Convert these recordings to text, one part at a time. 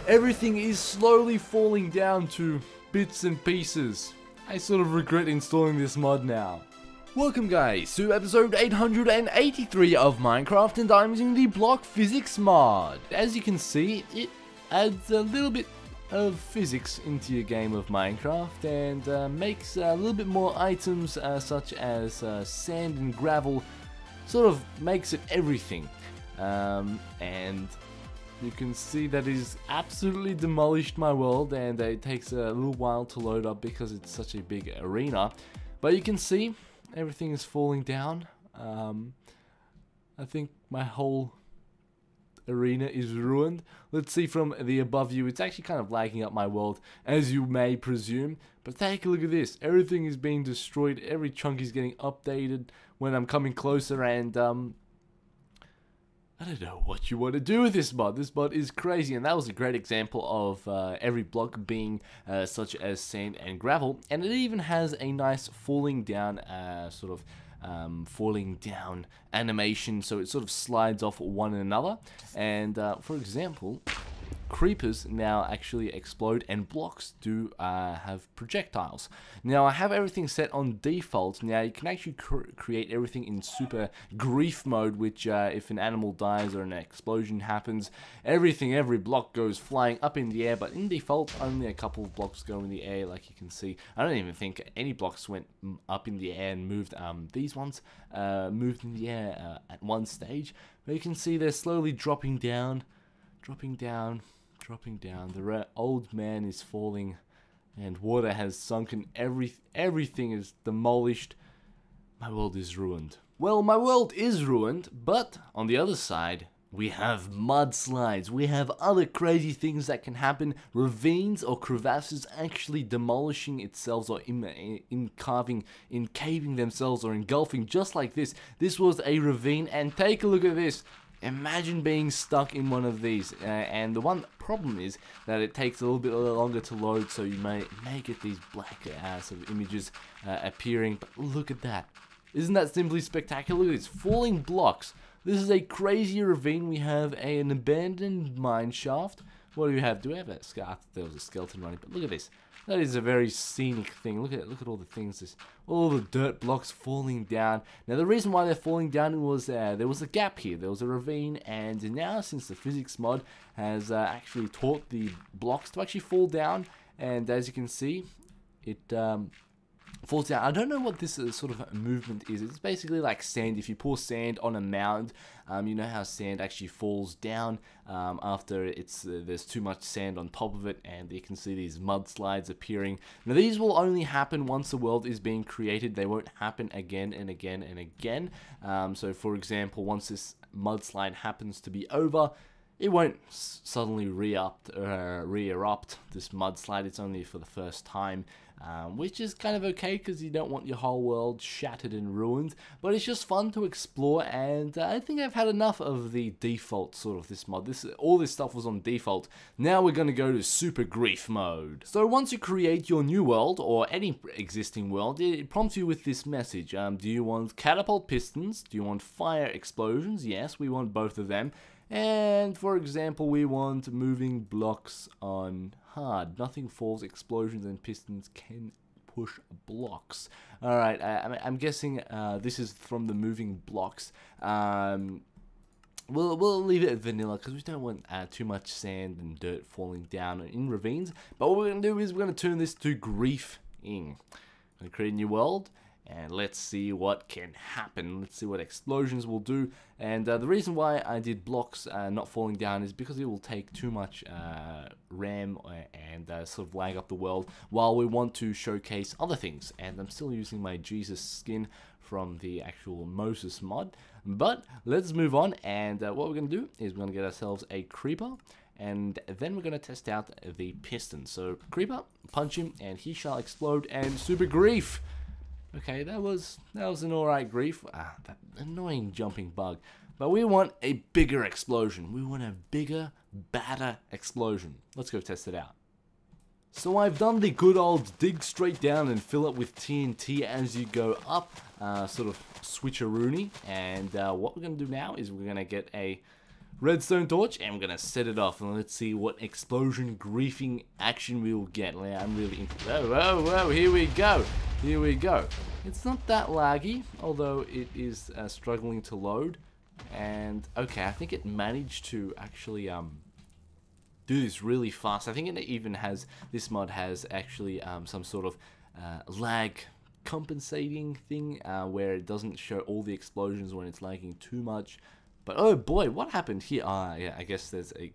everything is slowly falling down to bits and pieces. I sort of regret installing this mod now. Welcome guys to episode 883 of Minecraft, and I'm using the block physics mod. As you can see, it adds a little bit of physics into your game of Minecraft and makes a little bit more items such as sand and gravel, sort of makes it everything. And you can see that it's absolutely demolished my world, and it takes a little while to load up because it's such a big arena. But you can see everything is falling down. I think my whole arena is ruined. Let's see from the above view. It's actually kind of lagging up my world, as you may presume. But take a look at this. Everything is being destroyed. Every chunk is getting updated when I'm coming closer, and I don't know what you want to do with this mod. This mod is crazy, and that was a great example of every block being such as sand and gravel. And it even has a nice falling down falling down animation, so it sort of slides off one another. And for example, creepers now actually explode, and blocks do have projectiles. Now I have everything set on default. Now you can actually create everything in super grief mode, which if an animal dies or an explosion happens, every block goes flying up in the air. But in default, only a couple of blocks go in the air, like you can see. I don't even think any blocks went up in the air and moved. These ones moved in the air at one stage, but you can see they're slowly dropping down. The old man is falling, and water has sunken. Everything is demolished. My world is ruined. Well, my world is ruined, but on the other side, we have mudslides. We have other crazy things that can happen. Ravines or crevasses actually demolishing itself, or caving themselves, or engulfing, just like this. This was a ravine, and take a look at this. Imagine being stuck in one of these, and the one problem is that it takes a little bit longer to load, so you may get these black sort of images appearing. But look at that. Isn't that simply spectacular? Look at these falling blocks. This is a crazy ravine. We have an abandoned mine shaft. What do we have? Do we have a skeleton? There was a skeleton running, but look at this. That is a very scenic thing. Look at all the things, all the dirt blocks falling down. Now the reason why they're falling down was there was a gap here. There was a ravine, and now since the physics mod has actually taught the blocks to actually fall down, and as you can see, it falls down. I don't know what this sort of movement is. It's basically like sand. If you pour sand on a mound, you know how sand actually falls down after there's too much sand on top of it, and you can see these mudslides appearing. Now these will only happen once the world is being created. They won't happen again and again and again. So for example, once this mudslide happens to be over, it won't suddenly re-erupt this mudslide. It's only for the first time, which is kind of okay because you don't want your whole world shattered and ruined. But it's just fun to explore, and I think I've had enough of the default sort of this mod. All this stuff was on default. Now we're going to go to super grief mode. So once you create your new world, or any existing world, it prompts you with this message. Do you want catapult pistons? Do you want fire explosions? Yes, we want both of them. And for example, we want moving blocks on hard. Nothing falls, explosions and pistons can push blocks. Alright, I'm guessing this is from the moving blocks. We'll leave it at vanilla because we don't want too much sand and dirt falling down in ravines. But what we're going to do is we're going to turn this to griefing. I'm going to create a new world, and let's see what can happen. Let's see what explosions will do. And the reason why I did blocks not falling down is because it will take too much RAM and sort of lag up the world while we want to showcase other things. And I'm still using my Jesus skin from the actual Moses mod. But let's move on, and what we're going to do is we're going to get ourselves a creeper, and then we're going to test out the piston. So creeper, punch him and he shall explode, and super grief. Okay, that was an alright grief. That annoying jumping bug. But we want a bigger explosion. We want a bigger, badder explosion. Let's go test it out. So I've done the good old dig straight down and fill it with TNT as you go up, sort of switcheroony. And what we're going to do now is we're going to get a Redstone Torch, and we're gonna set it off, and let's see what explosion griefing action we will get. I'm really whoa, here we go. Here we go. It's not that laggy, although it is struggling to load. And okay, I think it managed to actually do this really fast. I think it even has, this mod has actually some sort of lag compensating thing where it doesn't show all the explosions when it's lagging too much. But oh boy, what happened here? Yeah, I guess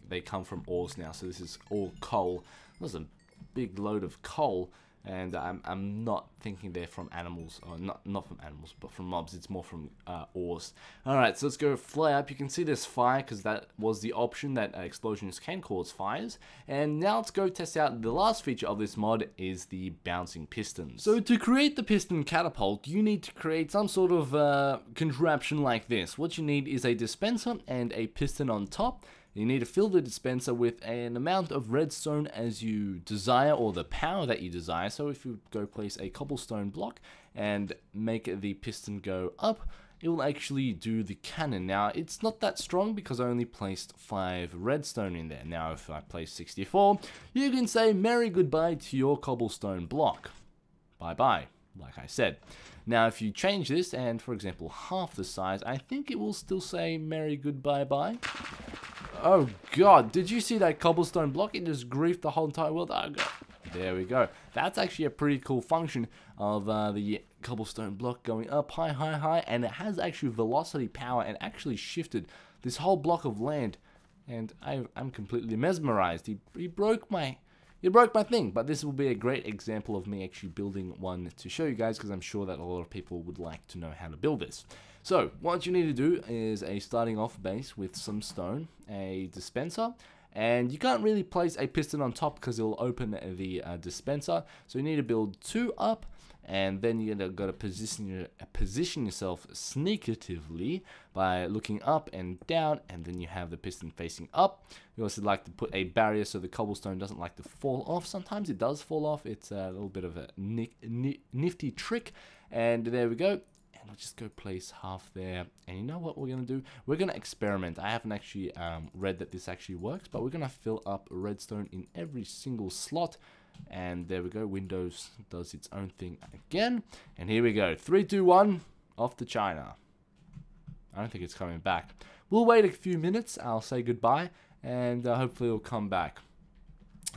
they come from ores now, so this is all coal. There's a big load of coal, and I'm not thinking they're from animals, or not from animals, but from mobs. It's more from ores. Alright, so let's go fly up. You can see there's fire, because that was the option, that explosions can cause fires. And now let's go test out the last feature of this mod, is the bouncing pistons. So to create the piston catapult, you need to create some sort of contraption like this. What you need is a dispenser and a piston on top. You need to fill the dispenser with an amount of redstone as you desire, or the power that you desire. So if you go place a cobblestone block and make the piston go up, it will actually do the cannon. Now, it's not that strong because I only placed 5 redstone in there. Now, if I place 64, you can say merry goodbye to your cobblestone block. Bye-bye, like I said. Now, if you change this and, for example, half the size, I think it will still say merry goodbye-bye. Oh god, did you see that cobblestone block? It just griefed the whole entire world. Oh god. There we go. That's actually a pretty cool function of the cobblestone block going up high, and it has actually velocity power and actually shifted this whole block of land. And I'm completely mesmerized. He broke my thing, but this will be a great example of me actually building one to show you guys, because I'm sure that a lot of people would like to know how to build this. So what you need to do is a starting off base with some stone, a dispenser, and you can't really place a piston on top because it will open the dispenser. So you need to build 2 up, and then you got to position yourself sneakatively by looking up and down, and then you have the piston facing up. You also like to put a barrier so the cobblestone doesn't like to fall off. Sometimes it does fall off. It's a little bit of a nifty trick, and there we go. And I'll just go place half there. And you know what we're going to do? We're going to experiment. I haven't actually read that this actually works, but we're going to fill up redstone in every single slot. And there we go. Windows does its own thing again. And here we go. 3, 2, 1. Off to China. I don't think it's coming back. We'll wait a few minutes. I'll say goodbye. And hopefully it'll come back.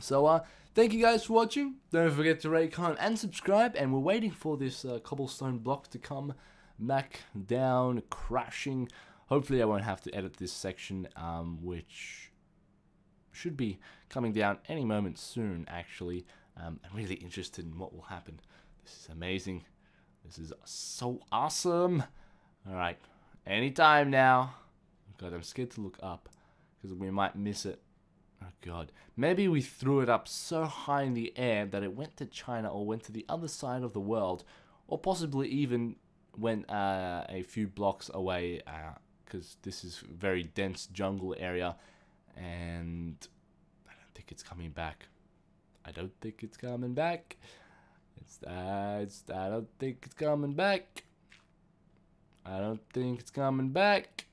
So, thank you guys for watching. Don't forget to rate, comment, and subscribe. And we're waiting for this cobblestone block to come back down, crashing. Hopefully I won't have to edit this section, which should be coming down any moment soon, actually. I'm really interested in what will happen. This is amazing. This is so awesome. Alright, anytime now. God, I'm scared to look up, because we might miss it. Oh god, maybe we threw it up so high in the air that it went to China, or went to the other side of the world, or possibly even went a few blocks away, because this is a very dense jungle area, and I don't think it's coming back. I don't think it's coming back. I don't think it's coming back. I don't think it's coming back.